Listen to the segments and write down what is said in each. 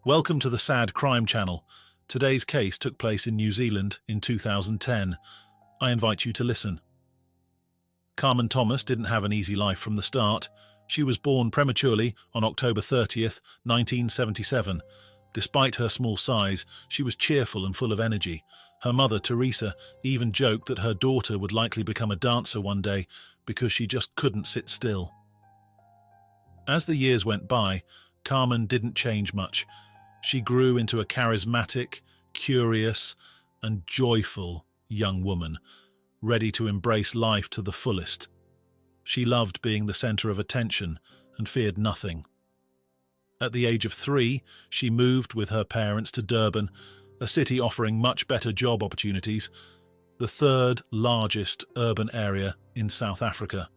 Welcome to the Sad Crime Channel. Today's case took place in New Zealand in 2010. I invite you to listen. Carmen Thomas didn't have an easy life from the start. She was born prematurely on October 30th, 1977. Despite her small size, she was cheerful and full of energy. Her mother, Teresa, even joked that her daughter would likely become a dancer one day because she just couldn't sit still. As the years went by, Carmen didn't change much. She grew into a charismatic, curious, and joyful young woman, ready to embrace life to the fullest. She loved being the center of attention and feared nothing. At the age of 3, she moved with her parents to Durban, a city offering much better job opportunities, the third largest urban area in South Africa.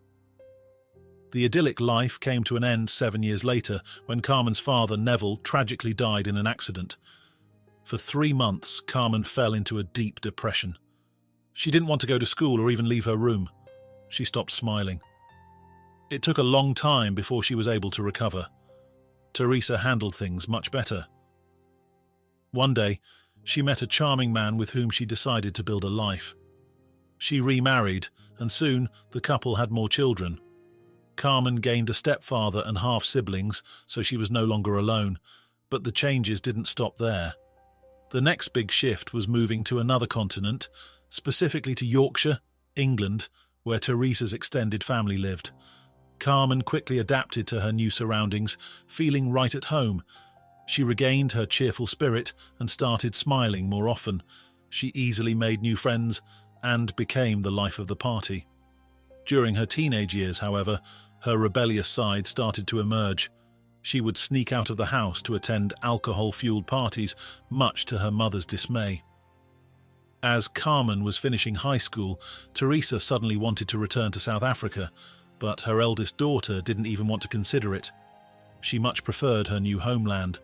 The idyllic life came to an end 7 years later when Carmen's father, Neville, tragically died in an accident. For 3 months, Carmen fell into a deep depression. She didn't want to go to school or even leave her room. She stopped smiling. It took a long time before she was able to recover. Teresa handled things much better. One day, she met a charming man with whom she decided to build a life. She remarried, and soon the couple had more children. Carmen gained a stepfather and half-siblings, so she was no longer alone, but the changes didn't stop there. The next big shift was moving to another continent, specifically to Yorkshire, England, where Teresa's extended family lived. Carmen quickly adapted to her new surroundings, feeling right at home. She regained her cheerful spirit and started smiling more often. She easily made new friends and became the life of the party. During her teenage years, however, her rebellious side started to emerge. She would sneak out of the house to attend alcohol-fueled parties, much to her mother's dismay. As Carmen was finishing high school, Teresa suddenly wanted to return to South Africa, but her eldest daughter didn't even want to consider it. She much preferred her new homeland.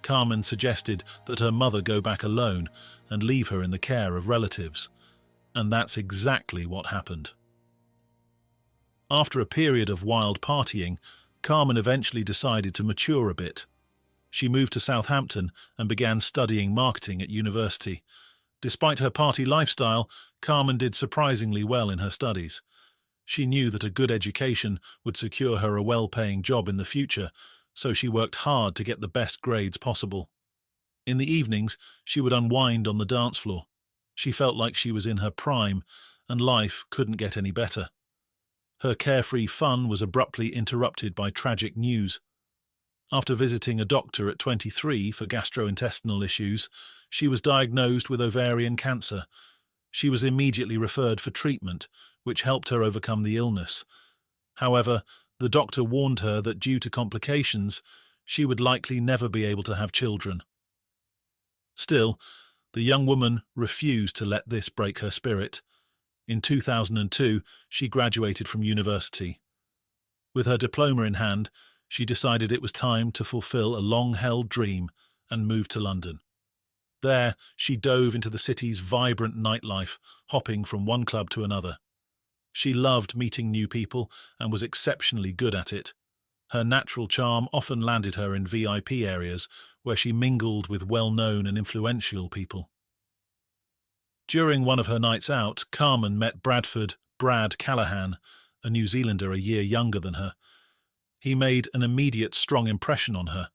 Carmen suggested that her mother go back alone and leave her in the care of relatives. And that's exactly what happened. After a period of wild partying, Carmen eventually decided to mature a bit. She moved to Southampton and began studying marketing at university. Despite her party lifestyle, Carmen did surprisingly well in her studies. She knew that a good education would secure her a well-paying job in the future, so she worked hard to get the best grades possible. In the evenings, she would unwind on the dance floor. She felt like she was in her prime, and life couldn't get any better. Her carefree fun was abruptly interrupted by tragic news. After visiting a doctor at 23 for gastrointestinal issues, she was diagnosed with ovarian cancer. She was immediately referred for treatment, which helped her overcome the illness. However, the doctor warned her that due to complications, she would likely never be able to have children. Still, the young woman refused to let this break her spirit. In 2002, she graduated from university. With her diploma in hand, she decided it was time to fulfill a long-held dream and move to London. There, she dove into the city's vibrant nightlife, hopping from one club to another. She loved meeting new people and was exceptionally good at it. Her natural charm often landed her in VIP areas, where she mingled with well-known and influential people. During one of her nights out, Carmen met Brad Callahan, a New Zealander a year younger than her. He made an immediate strong impression on her.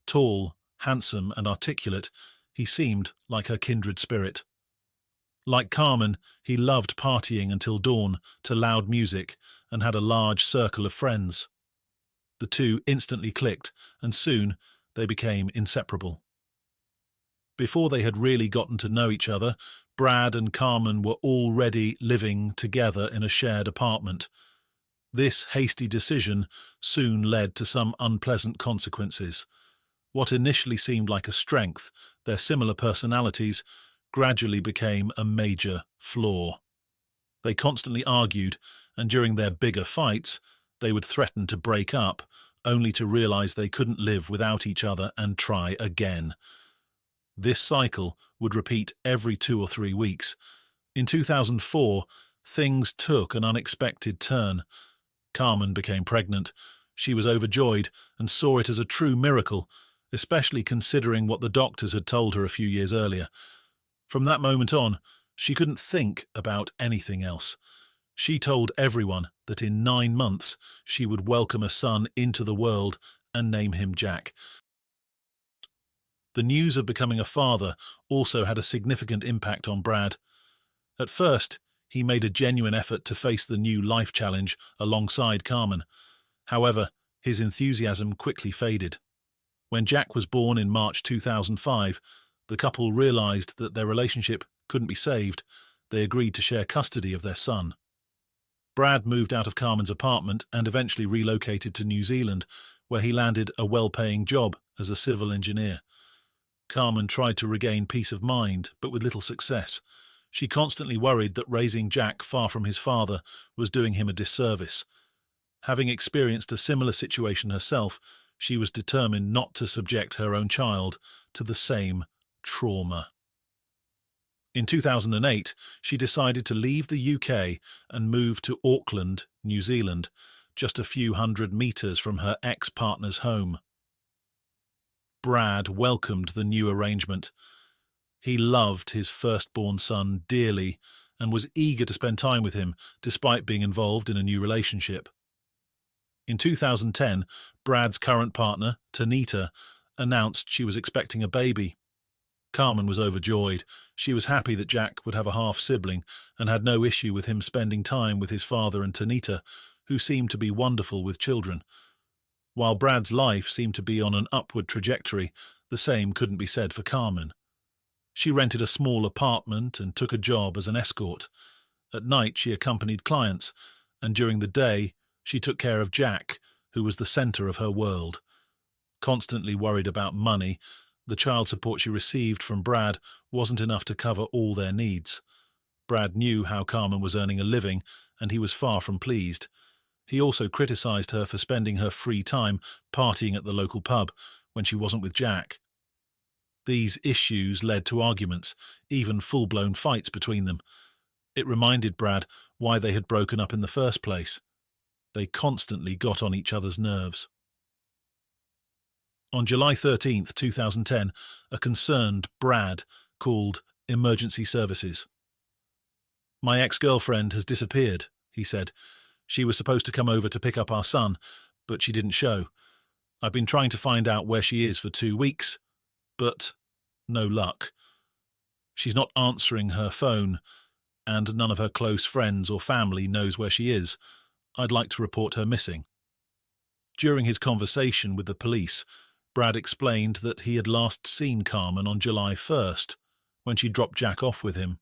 Tall, handsome, and articulate, he seemed like her kindred spirit. Like Carmen, he loved partying until dawn to loud music and had a large circle of friends. The two instantly clicked, and soon they became inseparable. Before they had really gotten to know each other, Brad and Carmen were already living together in a shared apartment. This hasty decision soon led to some unpleasant consequences. What initially seemed like a strength, their similar personalities, gradually became a major flaw. They constantly argued, and during their bigger fights, they would threaten to break up, only to realize they couldn't live without each other and try again. This cycle would repeat every 2 or 3 weeks. In 2004, things took an unexpected turn. Carmen became pregnant. She was overjoyed and saw it as a true miracle. especially considering what the doctors had told her a few years earlier. From that moment on, she couldn't think about anything else. She told everyone that in 9 months she would welcome a son into the world and name him Jack. The news of becoming a father also had a significant impact on Brad. At first, he made a genuine effort to face the new life challenge alongside Carmen. However, his enthusiasm quickly faded. When Jack was born in March 2005, the couple realized that their relationship couldn't be saved. They agreed to share custody of their son. Brad moved out of Carmen's apartment and eventually relocated to New Zealand, where he landed a well-paying job as a civil engineer. Carmen tried to regain peace of mind, but with little success. She constantly worried that raising Jack far from his father was doing him a disservice. Having experienced a similar situation herself, she was determined not to subject her own child to the same trauma. In 2008, she decided to leave the UK and move to Auckland, New Zealand, just a few hundred meters from her ex-partner's home. Brad welcomed the new arrangement. He loved his firstborn son dearly and was eager to spend time with him, despite being involved in a new relationship. In 2010, Brad's current partner, Tanita, announced she was expecting a baby. Carmen was overjoyed. She was happy that Jack would have a half-sibling and had no issue with him spending time with his father and Tanita, who seemed to be wonderful with children. While Brad's life seemed to be on an upward trajectory, the same couldn't be said for Carmen. She rented a small apartment and took a job as an escort. At night she accompanied clients, and during the day she took care of Jack, who was the centre of her world. Constantly worried about money, the child support she received from Brad wasn't enough to cover all their needs. Brad knew how Carmen was earning a living, and he was far from pleased. He also criticised her for spending her free time partying at the local pub when she wasn't with Jack. These issues led to arguments, even full-blown fights between them. It reminded Brad why they had broken up in the first place. They constantly got on each other's nerves. On July 13, 2010, a concerned Brad called emergency services. "My ex-girlfriend has disappeared," he said. "She was supposed to come over to pick up our son, but she didn't show. I've been trying to find out where she is for 2 weeks, but no luck. She's not answering her phone, and none of her close friends or family knows where she is. I'd like to report her missing." During his conversation with the police, Brad explained that he had last seen Carmen on July 1st, when she dropped Jack off with him.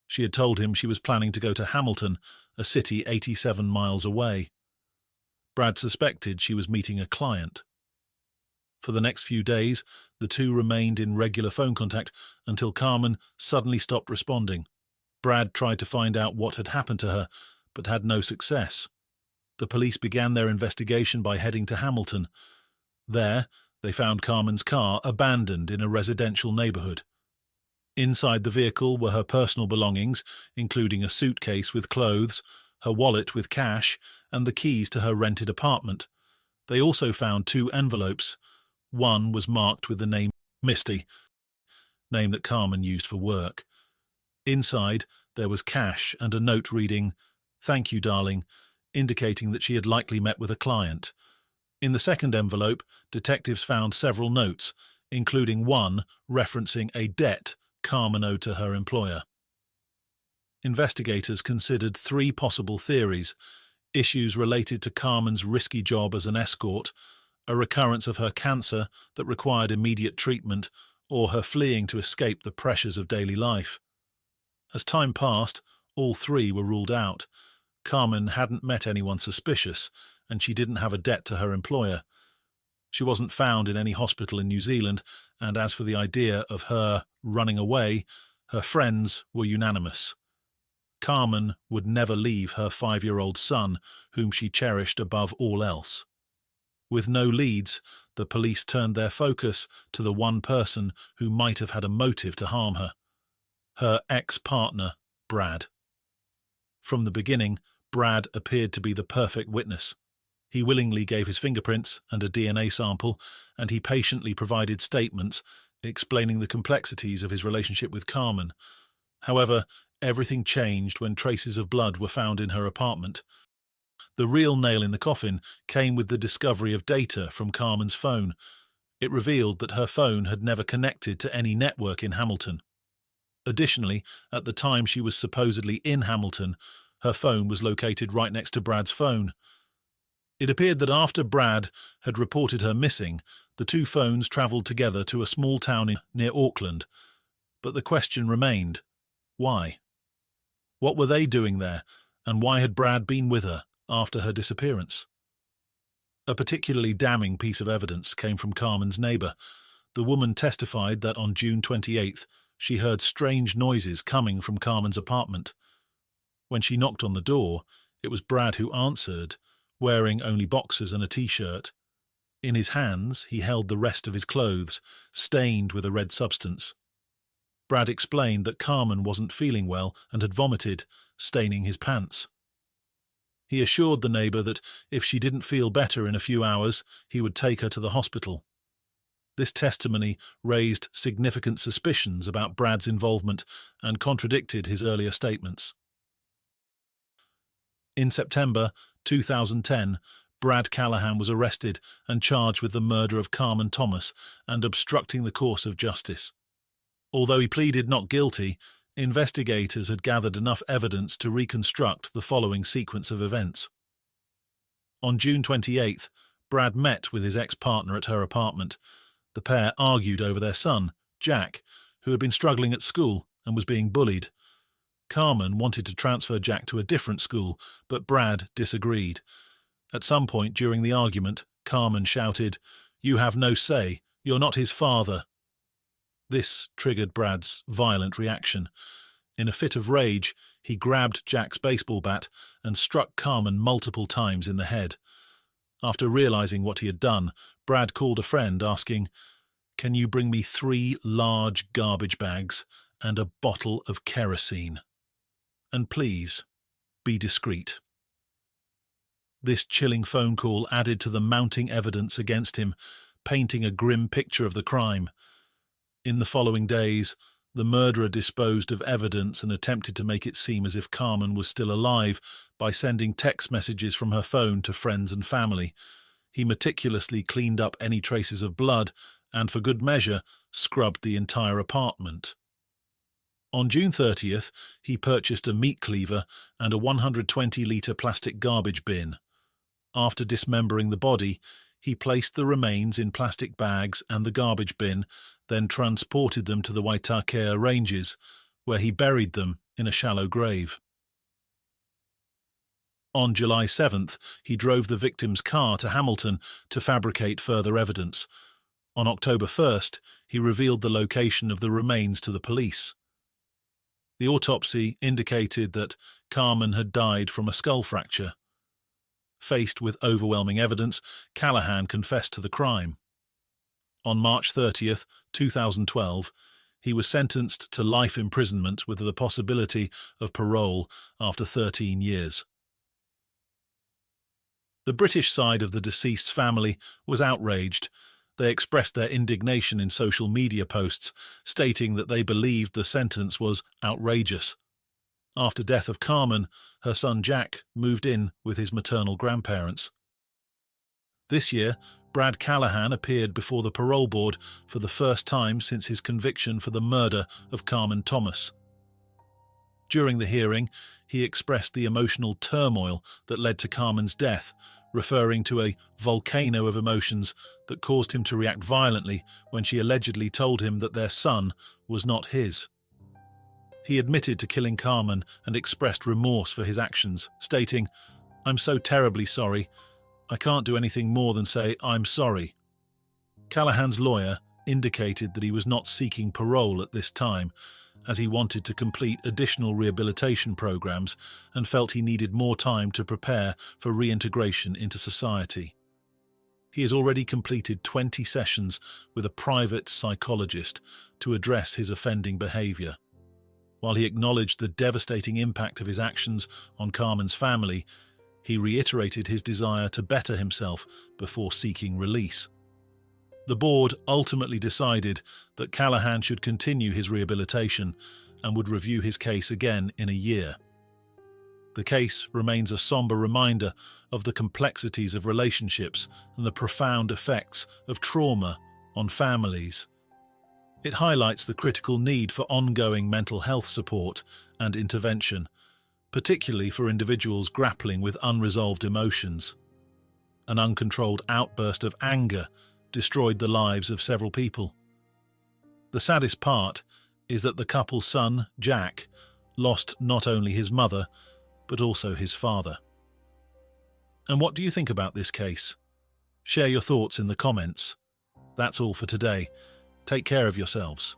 She had told him she was planning to go to Hamilton, a city 87 miles away. Brad suspected she was meeting a client. For the next few days, the two remained in regular phone contact until Carmen suddenly stopped responding. Brad tried to find out what had happened to her, but had no success. The police began their investigation by heading to Hamilton. There, they found Carmen's car abandoned in a residential neighbourhood. Inside the vehicle were her personal belongings, including a suitcase with clothes, her wallet with cash, and the keys to her rented apartment. They also found 2 envelopes. One was marked with the name Misty, name that Carmen used for work. Inside, there was cash and a note reading, "Thank you, darling," indicating that she had likely met with a client. In the second envelope, detectives found several notes, including one referencing a debt Carmen owed to her employer. Investigators considered 3 possible theories: issues related to Carmen's risky job as an escort, a recurrence of her cancer that required immediate treatment, or her fleeing to escape the pressures of daily life. As time passed, all 3 were ruled out. Carmen hadn't met anyone suspicious, and she didn't have a debt to her employer. She wasn't found in any hospital in New Zealand, and as for the idea of her running away, her friends were unanimous. Carmen would never leave her 5-year-old son, whom she cherished above all else. With no leads, the police turned their focus to the one person who might have had a motive to harm her: her ex-partner, Brad. From the beginning, Brad appeared to be the perfect witness. He willingly gave his fingerprints and a DNA sample, and he patiently provided statements explaining the complexities of his relationship with Carmen. However, everything changed when traces of blood were found in her apartment. The real nail in the coffin came with the discovery of data from Carmen's phone. It revealed that her phone had never connected to any network in Hamilton. Additionally, at the time she was supposedly in Hamilton, her phone was located right next to Brad's phone. It appeared that after Brad had reported her missing, the two phones travelled together to a small town near Auckland. But the question remained, why? What were they doing there, and why had Brad been with her after her disappearance? A particularly damning piece of evidence came from Carmen's neighbour. The woman testified that on June 28th, she heard strange noises coming from Carmen's apartment. When she knocked on the door, it was Brad who answered, wearing only boxers and a t-shirt. In his hands, he held the rest of his clothes, stained with a red substance. Brad explained that Carmen wasn't feeling well and had vomited, staining his pants. He assured the neighbour that if she didn't feel better in a few hours, he would take her to the hospital. This testimony raised significant suspicions about Brad's involvement and contradicted his earlier statements. In September 2010, Brad Callahan was arrested and charged with the murder of Carmen Thomas and obstructing the course of justice. Although he pleaded not guilty, investigators had gathered enough evidence to reconstruct the following sequence of events. On June 28th, Brad met with his ex-partner at her apartment. The pair argued over their son, Jack, who had been struggling at school and was being bullied. Carmen wanted to transfer Jack to a different school, but Brad disagreed. At some point during the argument, Carmen shouted, "You have no say, you're not his father." This triggered Brad's violent reaction. In a fit of rage, he grabbed Jack's baseball bat and struck Carmen multiple times in the head. After realizing what he had done, Brad called a friend asking, "Can you bring me 3 large garbage bags and a bottle of kerosene? And please, be discreet." This chilling phone call added to the mounting evidence against him, painting a grim picture of the crime. In the following days, the murderer disposed of evidence and attempted to make it seem as if Carmen was still alive by sending text messages from her phone to friends and family. He meticulously cleaned up any traces of blood and, for good measure, scrubbed the entire apartment. On June 30th, he purchased a meat cleaver and a 120-litre plastic garbage bin. After dismembering the body, he placed the remains in plastic bags and the garbage bin, then transported them to the Waitakea Ranges, where he buried them in a shallow grave. On July 7th, he drove the victim's car to Hamilton to fabricate further evidence. On October 1st, he revealed the location of the remains to the police. The autopsy indicated that Carmen had died from a skull fracture. Faced with overwhelming evidence, Callahan confessed to the crime. On March 30th, 2012, he was sentenced to life imprisonment with the possibility of parole after 13 years. The British side of the deceased's family was outraged. They expressed their indignation in social media posts, stating that they believed the sentence was outrageous. After death of Carmen, her son Jack moved in with his maternal grandparents. This year, Brad Callahan appeared before the parole board for the first time since his conviction for the murder of Carmen Thomas. During the hearing, he expressed the emotional turmoil that led to Carmen's death, referring to a volcano of emotions that caused him to react violently when she allegedly told him that their son was not his. He admitted to killing Carmen and expressed remorse for his actions, stating, "I'm so terribly sorry. I can't do anything more than say I'm sorry." Callahan's lawyer indicated that he was not seeking parole at this time, as he wanted to complete additional rehabilitation programs and felt he needed more time to prepare for reintegration into society. He has already completed 20 sessions with a private psychologist to address his offending behavior. While he acknowledged the devastating impact of his actions on Carmen's family, he reiterated his desire to better himself before seeking release. The board ultimately decided that Callahan should continue his rehabilitation and would review his case again in a year. The case remains a somber reminder of the complexities of relationships and the profound effects of trauma on families. It highlights the critical need for ongoing mental health support and intervention, particularly for individuals grappling with unresolved emotions. An uncontrolled outburst of anger destroyed the lives of several people. The saddest part is that the couple's son, Jack, lost not only his mother, but also his father. And what do you think about this case? Share your thoughts in the comments. That's all for today. Take care of yourselves.